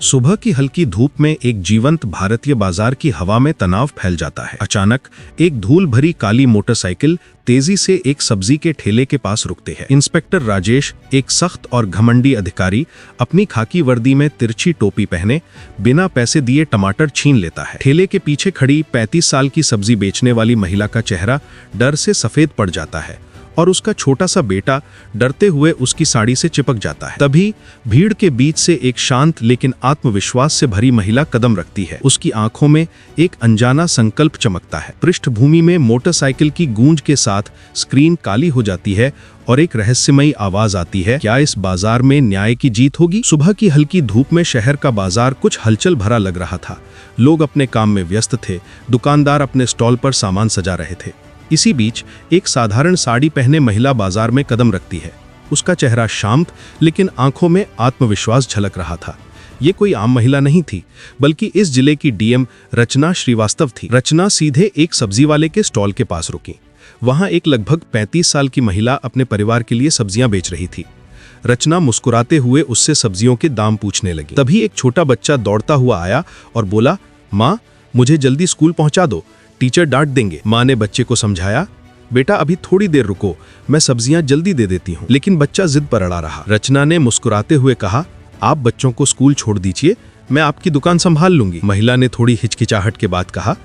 सुबह की हल्की धूप में एक जीवंत भारतीय बाजार की हवा में तनाव फैल जाता है। अचानक एक धूल भरी काली मोटरसाइकिल तेजी से एक सब्जी के ठेले के पास रुकते हैं। इंस्पेक्टर राजेश, एक सख्त और घमंडी अधिकारी, अपनी खाकी वर्दी में तिरछी टोपी पहने बिना पैसे दिए टमाटर छीन लेता है। ठेले के पीछे खड़ी 35 साल की सब्जी बेचने वाली महिला का चेहरा डर से सफेद पड़ जाता है और उसका छोटा सा बेटा डरते हुए उसकी साड़ी से चिपक जाता है। तभी भीड़ के बीच से एक शांत लेकिन आत्मविश्वास से भरी महिला कदम रखती है। उसकी आंखों में एक अनजाना संकल्प चमकता है। पृष्ठभूमि में मोटरसाइकिल की गूंज के साथ स्क्रीन काली हो जाती है और एक रहस्यमयी आवाज आती है, क्या इस बाजार में न्याय की जीत होगी? सुबह की हल्की धूप में शहर का बाजार कुछ हलचल भरा लग रहा था। लोग अपने काम में व्यस्त थे, दुकानदार अपने स्टॉल पर सामान सजा रहे थे। इसी बीच एक साधारण साड़ी पहने महिला बाजार में कदम रखती है। उसका चेहरा शांत लेकिन आंखों में आत्मविश्वास झलक रहा था। ये कोई आम महिला नहीं थी, बल्कि इस जिले की डीएम रचना श्रीवास्तव थी। रचना सीधे एक सब्जी वाले के स्टॉल के पास रुकी। वहां एक लगभग 35 साल की महिला अपने परिवार के लिए सब्जियां बेच रही थी। रचना मुस्कुराते हुए उससे सब्जियों के दाम पूछने लगी। तभी एक छोटा बच्चा दौड़ता हुआ आया और बोला, माँ, मुझे जल्दी स्कूल पहुंचा दो, टीचर डांट देंगे। माँ ने बच्चे को समझाया, बेटा अभी थोड़ी देर रुको, मैं सब्जियां जल्दी दे देती हूँ। लेकिन बच्चा जिद पर अड़ा रहा। रचना ने मुस्कुराते हुए कहा, आप बच्चों को स्कूल छोड़ दीजिए, मैं आपकी दुकान संभाल लूंगी। महिला ने थोड़ी हिचकिचाहट के बाद कहा,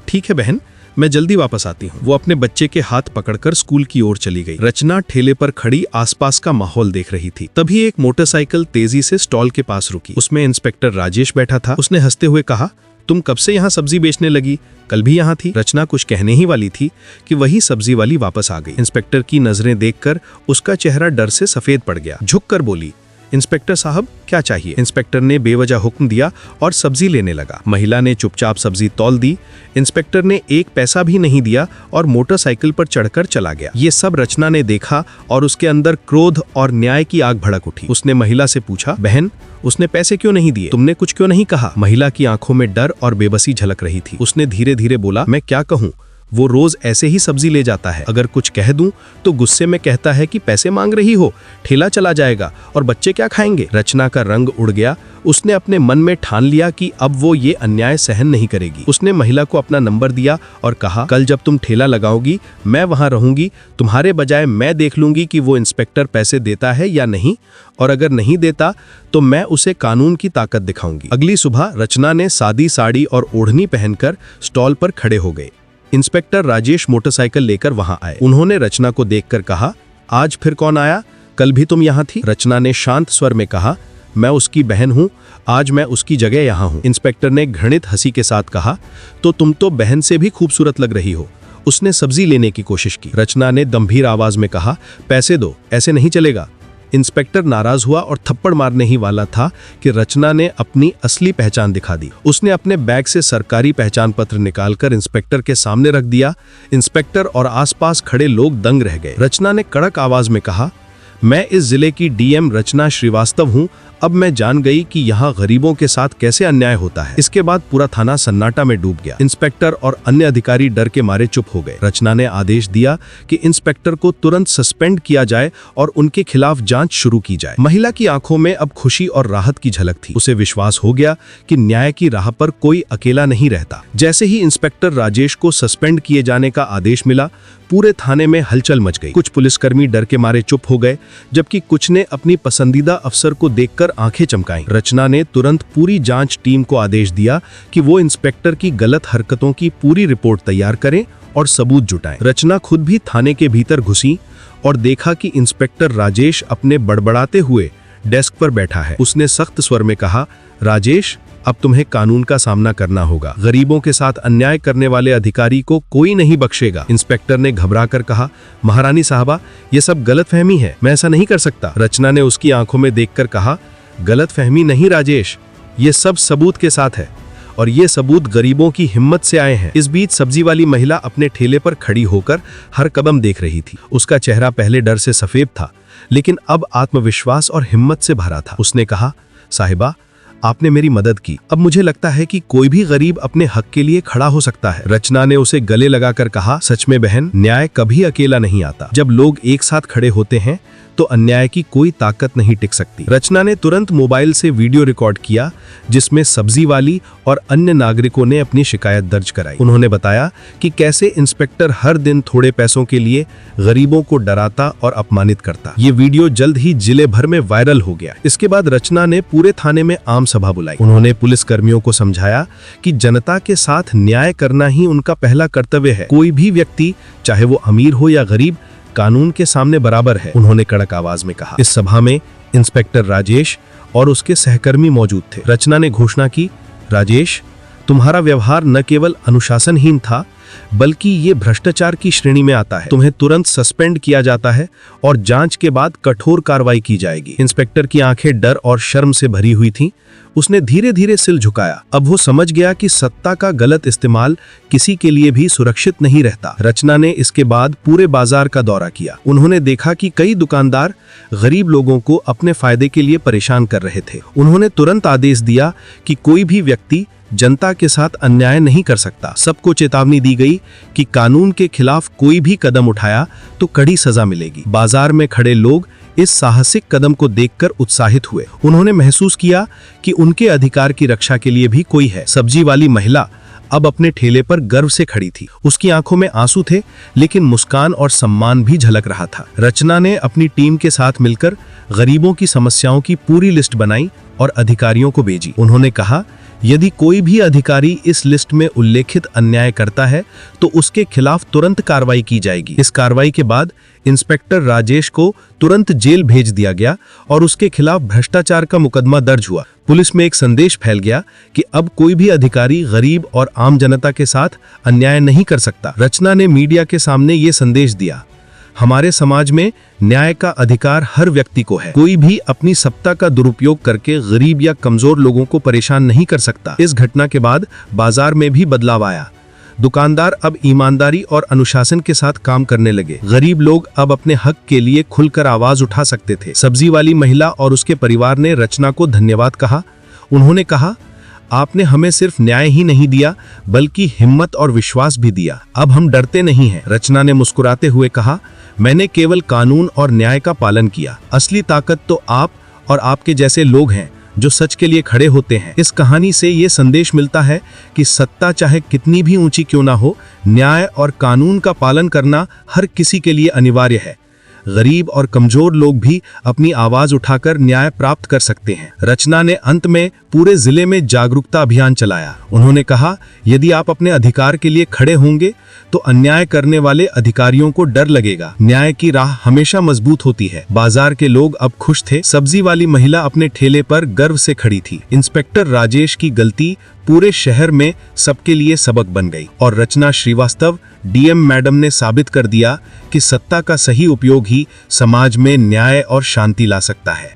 ठीक है बहन, मैं जल्दी वापस आती हूँ। वो अपने बच्चे के हाथ पकड़कर स्कूल की ओर चली गई। रचना ठेले पर खड़ी आसपास का माहौल देख रही थी। तभी एक मोटरसाइकिल तेजी से स्टॉल के पास रुकी। उसमें इंस्पेक्टर राजेश बैठा था। उसने हंसते हुए कहा, तुम कब से यहाँ सब्जी बेचने लगी? कल भी यहाँ थी। रचना कुछ कहने ही वाली थी कि वही सब्जी वाली वापस आ गई। इंस्पेक्टर की नजरें देखकर उसका चेहरा डर से सफेद पड़ गया। झुककर बोली, इंस्पेक्टर साहब, क्या चाहिए? इंस्पेक्टर ने बेवजह हुक्म दिया और सब्जी लेने लगा। महिला ने चुपचाप सब्जी तौल दी। इंस्पेक्टर ने एक पैसा भी नहीं दिया और मोटरसाइकिल पर चढ़कर चला गया। ये सब रचना ने देखा और उसके अंदर क्रोध और न्याय की आग भड़क उठी। उसने महिला से पूछा, बहन, उसने पैसे क्यों नहीं दिए? तुमने कुछ क्यों नहीं कहा? महिला की आंखों में डर और बेबसी झलक रही थी। उसने धीरे धीरे बोला, मैं क्या कहूँ, वो रोज ऐसे ही सब्जी ले जाता है। अगर कुछ कह दूं तो गुस्से में कहता है कि पैसे मांग रही हो, ठेला चला जाएगा और बच्चे क्या खाएंगे? रचना का रंग उड़ गया। उसने अपने मन में ठान लिया कि अब वो ये अन्याय सहन नहीं करेगी। उसने महिला को अपना नंबर दिया और कहा, कल जब तुम ठेला लगाओगी मैं वहां रहूंगी। तुम्हारे बजाय मैं देख लूंगी कि वो इंस्पेक्टर पैसे देता है या नहीं, और अगर नहीं देता तो मैं उसे कानून की ताकत दिखाऊंगी। अगली सुबह रचना ने सादी साड़ी और ओढ़नी पहनकर स्टॉल पर खड़े हो गए। इंस्पेक्टर राजेश मोटरसाइकिल लेकर वहां आए। उन्होंने रचना को देखकर कहा, आज फिर कौन आया? कल भी तुम यहाँ थी। रचना ने शांत स्वर में कहा, मैं उसकी बहन हूँ, आज मैं उसकी जगह यहाँ हूँ। इंस्पेक्टर ने घृणित हंसी के साथ कहा, तो तुम तो बहन से भी खूबसूरत लग रही हो। उसने सब्जी लेने की कोशिश की। रचना ने गंभीर आवाज में कहा, पैसे दो, ऐसे नहीं चलेगा। इंस्पेक्टर नाराज हुआ और थप्पड़ मारने ही वाला था कि रचना ने अपनी असली पहचान दिखा दी। उसने अपने बैग से सरकारी पहचान पत्र निकालकर इंस्पेक्टर के सामने रख दिया। इंस्पेक्टर और आसपास खड़े लोग दंग रह गए। रचना ने कड़क आवाज में कहा, मैं इस जिले की डीएम रचना श्रीवास्तव हूं। अब मैं जान गई कि यहाँ गरीबों के साथ कैसे अन्याय होता है। इसके बाद पूरा थाना सन्नाटा में डूब गया। इंस्पेक्टर और अन्य अधिकारी डर के मारे चुप हो गए। रचना ने आदेश दिया कि इंस्पेक्टर को तुरंत सस्पेंड किया जाए और उनके खिलाफ जांच शुरू की जाए। महिला की आंखों में अब खुशी और राहत की झलक थी। उसे विश्वास हो गया कि न्याय की राह पर कोई अकेला नहीं रहता। जैसे ही इंस्पेक्टर राजेश को सस्पेंड किए जाने का आदेश मिला, पूरे थाने में हलचल मच गई। कुछ पुलिसकर्मी डर के मारे चुप हो गए, जबकि कुछ ने अपनी पसंदीदा अफसर को देखकर आंखें चमकाईं। रचना ने तुरंत पूरी जांच टीम को आदेश दिया कि वो इंस्पेक्टर की गलत हरकतों की पूरी रिपोर्ट तैयार करें और सबूत जुटाएं। रचना खुद भी थाने के भीतर घुसी और देखा कि इंस्पेक्टर राजेश अपने बड़बड़ाते हुए डेस्क पर बैठा है। उसने सख्त स्वर में कहा, राजेश, अब तुम्हें कानून का सामना करना होगा। गरीबों के साथ अन्याय करने वाले अधिकारी को कोई नहीं बख्शेगा। इंस्पेक्टर ने घबराकर कहा, महारानी साहबा, ये सब गलतफहमी है, मैं ऐसा नहीं कर सकता। रचना ने उसकी आंखों में देखकर कहा, गलतफहमी नहीं राजेश, ये सब सबूत के साथ है और ये सबूत गरीबों की हिम्मत से आए हैं। इस बीच सब्जी वाली महिला अपने ठेले पर खड़ी होकर हर कदम देख रही थी। उसका चेहरा पहले डर से सफेद था, लेकिन अब आत्मविश्वास और हिम्मत से भरा था। उसने कहा, साहिबा, आपने मेरी मदद की। अब मुझे लगता है कि कोई भी गरीब अपने हक के लिए खड़ा हो सकता है। रचना ने उसे गले लगाकर कहा, सच में बहन, न्याय कभी अकेला नहीं आता। जब लोग एक साथ खड़े होते हैं तो अन्याय की कोई ताकत नहीं टिक सकती। रचना ने तुरंत मोबाइल से वीडियो रिकॉर्ड किया जिसमें सब्जी वाली और अन्य नागरिकों ने अपनी शिकायत दर्ज कराई। उन्होंने बताया कि कैसे इंस्पेक्टर हर दिन थोड़े पैसों के लिए गरीबों को डराता और अपमानित करता। ये वीडियो जल्द ही जिले भर में वायरल हो गया। इसके बाद रचना ने पूरे थाने में आम सभा बुलाई। उन्होंने पुलिस कर्मियों को समझाया कि जनता के साथ न्याय करना ही उनका पहला कर्तव्य है। कोई भी व्यक्ति, चाहे वो अमीर हो या गरीब, कानून के सामने बराबर है, उन्होंने कड़क आवाज में कहा। इस सभा में इंस्पेक्टर राजेश और उसके सहकर्मी मौजूद थे। रचना ने घोषणा की, राजेश, तुम्हारा व्यवहार न केवल अनुशासनहीन था बल्कि ये भ्रष्टाचार की श्रेणी में आता है। तुम्हें तुरंत सस्पेंड किया जाता है और जांच के बाद कठोर कार्रवाई की जाएगी। इंस्पेक्टर की आंखें डर और शर्म से भरी हुई थीं। उसने धीरे धीरे सिर झुकाया। अब वो समझ गया कि सत्ता का गलत इस्तेमाल किसी के लिए भी सुरक्षित नहीं रहता। रचना ने इसके बाद पूरे बाजार का दौरा किया। उन्होंने देखा कि कई दुकानदार गरीब लोगों को अपने फायदे के लिए परेशान कर रहे थे। उन्होंने तुरंत आदेश दिया कि कोई भी व्यक्ति जनता के साथ अन्याय नहीं कर सकता। सबको चेतावनी दी गई कि कानून के खिलाफ कोई भी कदम उठाया तो कड़ी सजा मिलेगी। बाजार में खड़े लोग इस साहसिक कदम को देखकर उत्साहित हुए। उन्होंने महसूस किया कि उनके अधिकार की रक्षा के लिए भी कोई है। सब्जी वाली महिला अब अपने ठेले पर गर्व से खड़ी थी। उसकी आंखों में आंसू थे, लेकिन मुस्कान और सम्मान भी झलक रहा था। रचना ने अपनी टीम के साथ मिलकर गरीबों की समस्याओं की पूरी लिस्ट बनाई और अधिकारियों को भेजी। उन्होंने कहा, यदि कोई भी अधिकारी इस लिस्ट में उल्लेखित अन्याय करता है तो उसके खिलाफ तुरंत कार्रवाई की जाएगी। इस कार्रवाई के बाद इंस्पेक्टर राजेश को तुरंत जेल भेज दिया गया और उसके खिलाफ भ्रष्टाचार का मुकदमा दर्ज हुआ। पुलिस में एक संदेश फैल गया कि अब कोई भी अधिकारी गरीब और आम जनता के साथ अन्याय नहीं कर सकता। रचना ने मीडिया के सामने ये संदेश दिया, हमारे समाज में न्याय का अधिकार हर व्यक्ति को है। कोई भी अपनी सत्ता का दुरुपयोग करके गरीब या कमजोर लोगों को परेशान नहीं कर सकता। इस घटना के बाद बाजार में भी बदलाव आया। दुकानदार अब ईमानदारी और अनुशासन के साथ काम करने लगे। गरीब लोग अब अपने हक के लिए खुलकर आवाज उठा सकते थे। सब्जी वाली महिला और उसके परिवार ने रचना को धन्यवाद कहा। उन्होंने कहा, आपने हमें सिर्फ न्याय ही नहीं दिया बल्कि हिम्मत और विश्वास भी दिया। अब हम डरते नहीं हैं। रचना ने मुस्कुराते हुए कहा, मैंने केवल कानून और न्याय का पालन किया। असली ताकत तो आप और आपके जैसे लोग हैं जो सच के लिए खड़े होते हैं। इस कहानी से ये संदेश मिलता है कि सत्ता चाहे कितनी भी ऊंची क्यों ना हो, न्याय और कानून का पालन करना हर किसी के लिए अनिवार्य है। गरीब और कमजोर लोग भी अपनी आवाज उठाकर न्याय प्राप्त कर सकते हैं। रचना ने अंत में पूरे जिले में जागरूकता अभियान चलाया। उन्होंने कहा, यदि आप अपने अधिकार के लिए खड़े होंगे तो अन्याय करने वाले अधिकारियों को डर लगेगा। न्याय की राह हमेशा मजबूत होती है। बाजार के लोग अब खुश थे। सब्जी वाली महिला अपने ठेले पर गर्व से खड़ी थी। इंस्पेक्टर राजेश की गलती पूरे शहर में सबके लिए सबक बन गई और रचना श्रीवास्तव डीएम मैडम ने साबित कर दिया कि सत्ता का सही उपयोग ही समाज में न्याय और शांति ला सकता है।